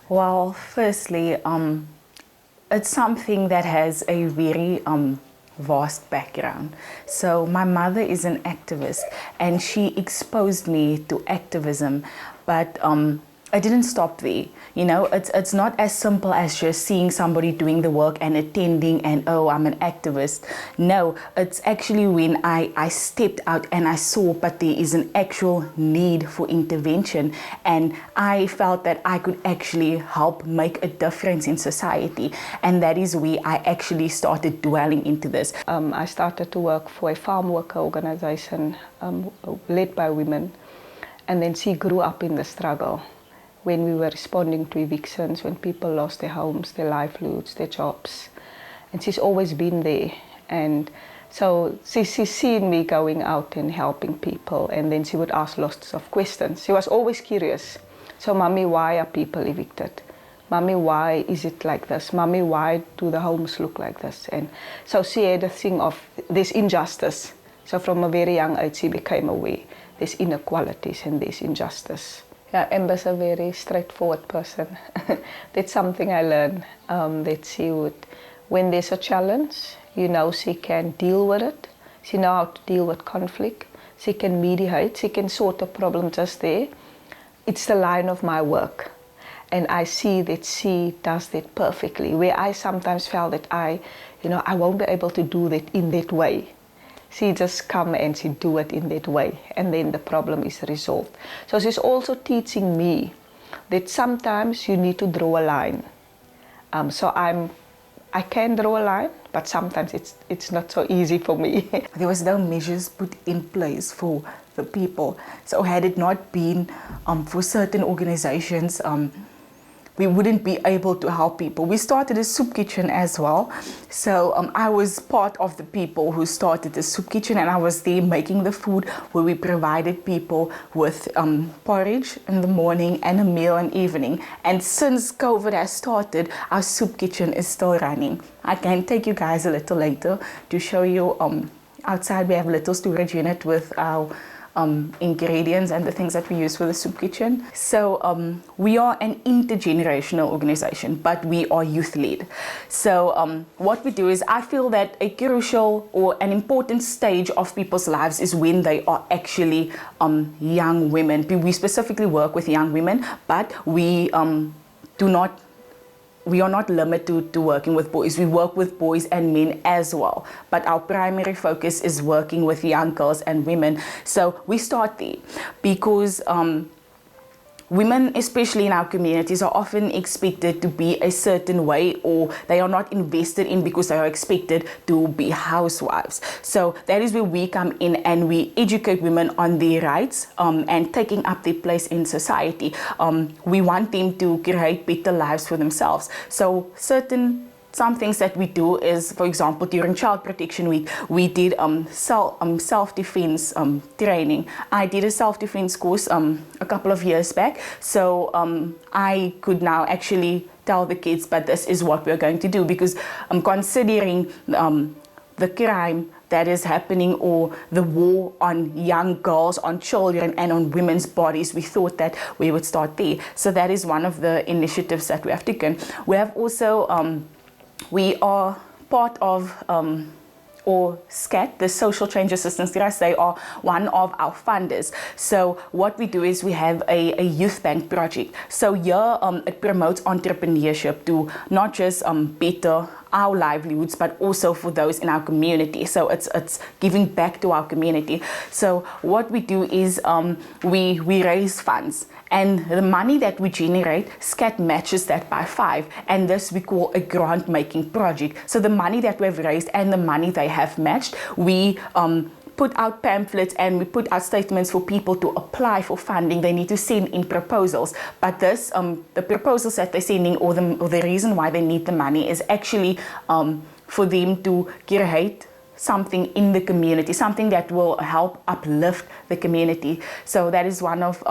Well, firstly, it's something that has a very vast background. So my mother is an activist, and she exposed me to activism, but I didn't stop there. You know, it's not as simple as just seeing somebody doing the work and attending and, oh, I'm an activist. No, it's actually when I stepped out and I saw, but there is an actual need for intervention, and I felt that I could actually help make a difference in society, and that is where I actually started dwelling into this. I started to work for a farm worker organization led by women, and then she grew up in the struggle. When we were responding to evictions, when people lost their homes, their livelihoods, their jobs. And she's always been there. And so she's seen me going out and helping people, and then she would ask lots of questions. She was always curious. So, Mommy, why are people evicted? Mommy, why is it like this? Mommy, why do the homes look like this? And so she had a thing of this injustice. So from a very young age, she became aware there's inequalities and there's injustice. Yeah, Amber's a very straightforward person. That's something I learned, that she would, when there's a challenge, you know, she can deal with it. She knows how to deal with conflict. She can mediate. She can sort a problem just there. It's the line of my work. And I see that she does that perfectly, where I sometimes felt that I won't be able to do that in that way. She just come and she do it in that way, and then the problem is resolved. So she's also teaching me that sometimes you need to draw a line. So I can draw a line, but sometimes it's not so easy for me. There was no measures put in place for the people. So had it not been for certain organizations, we wouldn't be able to help people. We started a soup kitchen as well. So I was part of the people who started the soup kitchen, and I was there making the food, where we provided people with porridge in the morning and a meal in the evening. And since COVID has started, our soup kitchen is still running. I can take you guys a little later to show you outside we have a little storage unit with our ingredients and the things that we use for the soup kitchen. So we are an intergenerational organization, but we are youth-led. So what we do is, I feel that a crucial or an important stage of people's lives is when they are actually young women. We specifically work with young women, but we are not limited to working with boys. We work with boys and men as well. But our primary focus is working with young girls and women. So we start there because women, especially in our communities, are often expected to be a certain way, or they are not invested in because they are expected to be housewives. So that is where we come in, and we educate women on their rights and taking up their place in society. We want them to create better lives for themselves. So some things that we do is, for example, during Child Protection Week, we did self-defense training. I did a self-defense course a couple of years back, so I could now actually tell the kids, but this is what we're going to do, because I'm considering the crime that is happening, or the war on young girls, on children, and on women's bodies. We thought that we would start there. So that is one of the initiatives that we have taken. We have also we are part of or SCAT, the Social Change Assistance Trust. They are one of our funders. So what we do is we have a youth bank project. So here it promotes entrepreneurship to not just better our livelihoods, but also for those in our community. So it's giving back to our community. So what we do is we raise funds, and the money that we generate, SCAT matches that by 5, and this we call a grant making project. So the money that we've raised and the money they have matched, we put out pamphlets and we put out statements for people to apply for funding. They need to send in proposals, but this the proposals that they're sending, or the reason why they need the money, is actually for them to create something in the community, something that will help uplift the community. So that is one of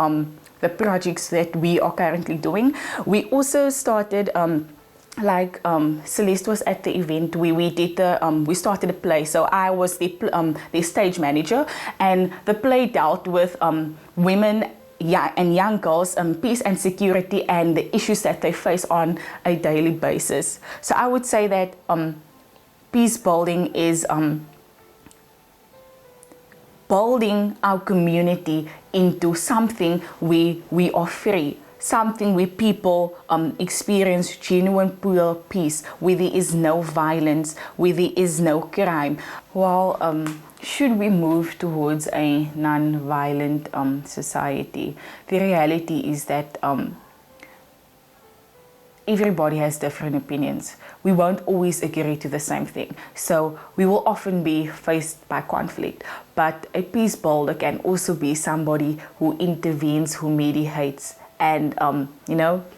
the projects that we are currently doing. We also started like Celeste was at the event where we did we started a play. So I was the stage manager, and the play dealt with women, young girls, peace and security and the issues that they face on a daily basis. So I would say that peace building is building our community into something where we are free, something where people experience genuine pure peace, where there is no violence, where there is no crime. Well, should we move towards a non-violent society? The reality is that everybody has different opinions. We won't always agree to the same thing. So we will often be faced by conflict. But a peace builder can also be somebody who intervenes, who mediates, and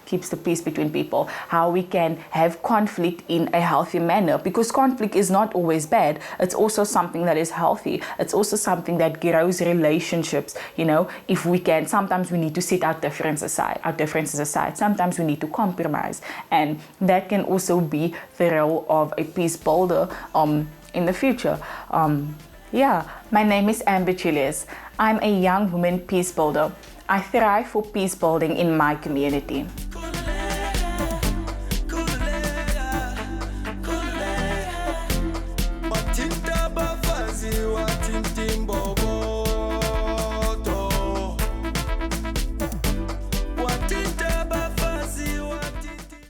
keeps the peace between people. How we can have conflict in a healthy manner, because conflict is not always bad. It's also something that is healthy. It's also something that grows relationships. If we can, sometimes we need to set our differences aside. Sometimes we need to compromise, and that can also be the role of a peace builder in the future. My name is Julius. I'm a young woman peace builder. I thrive for peace building in my community.